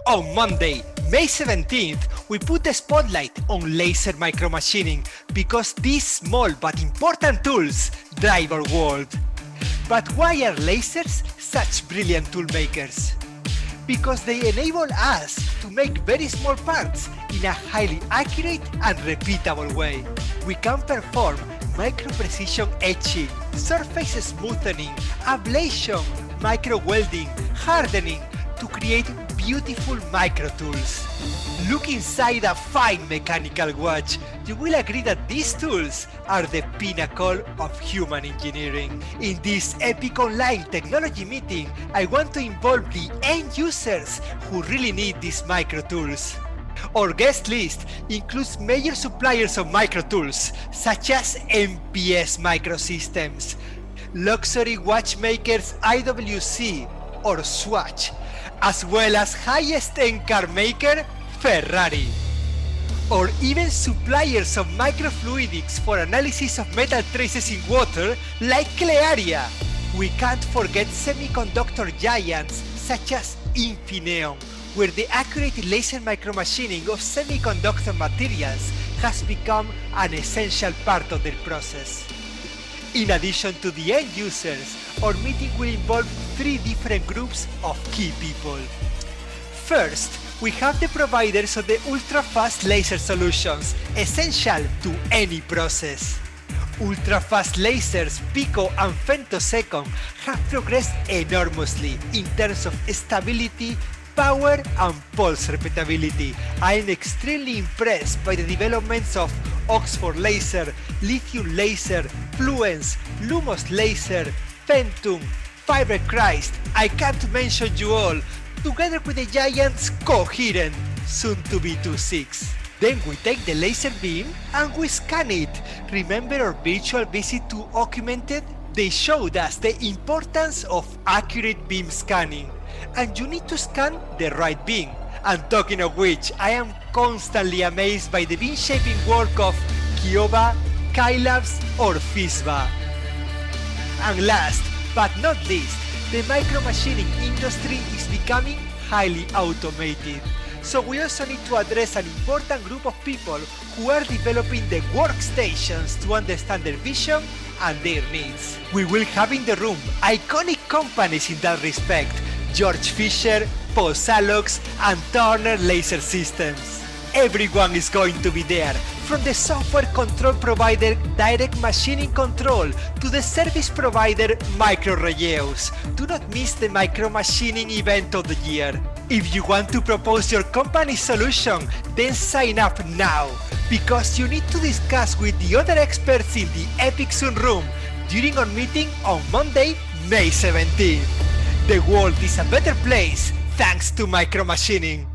On Monday, May 17th, we put the spotlight on laser micromachining because these small but important tools drive our world. But why are lasers such brilliant tool makers? Because they enable us to make very small parts in a highly accurate and repeatable way. We can perform micro-precision etching, surface smoothing, ablation, micro-welding, hardening to create beautiful micro tools. Look inside a fine mechanical watch. You will agree that these tools are the pinnacle of human engineering. In this epic online technology meeting, I want to involve the end users who really need these micro tools. Our guest list includes major suppliers of micro tools, such as MPS Microsystems, luxury watchmakers IWC or Swatch, as well as highest-end car maker Ferrari, or even suppliers of microfluidics for analysis of metal traces in water like Clearia. We can't forget semiconductor giants such as Infineon, where the accurate laser micromachining of semiconductor materials has become an essential part of their process. In addition to the end users, our meeting will involve three different groups of key people. First, we have the providers of the ultra-fast laser solutions, essential to any process. Ultra-fast lasers, pico and femtosecond, have progressed enormously in terms of stability, power and pulse repeatability. I am extremely impressed by the developments of Oxford laser, lithium laser, Fluence, Lumos laser, Phantom, Fibercrest, I can't mention you all, together with the giants Coherent, soon to be 26. Then we take the laser beam and we scan it. Remember our virtual visit to Augmented? They showed us the importance of accurate beam scanning. And you need to scan the right beam. And talking of which, I am constantly amazed by the beam shaping work of Kioba, Kylabs or Fisba. And last but not least, the micromachining industry is becoming highly automated. So we also need to address an important group of people who are developing the workstations to understand their vision and their needs. We will have in the room iconic companies in that respect: George Fisher, Posalox and Turner Laser Systems. Everyone is going to be there, from the software control provider Direct Machining Control to the service provider MicroReyeus. Do not miss the micromachining event of the year. If you want to propose your company's solution, then sign up now, because you need to discuss with the other experts in the Epic Zoom room during our meeting on Monday, May 17th. The world is a better place thanks to micromachining.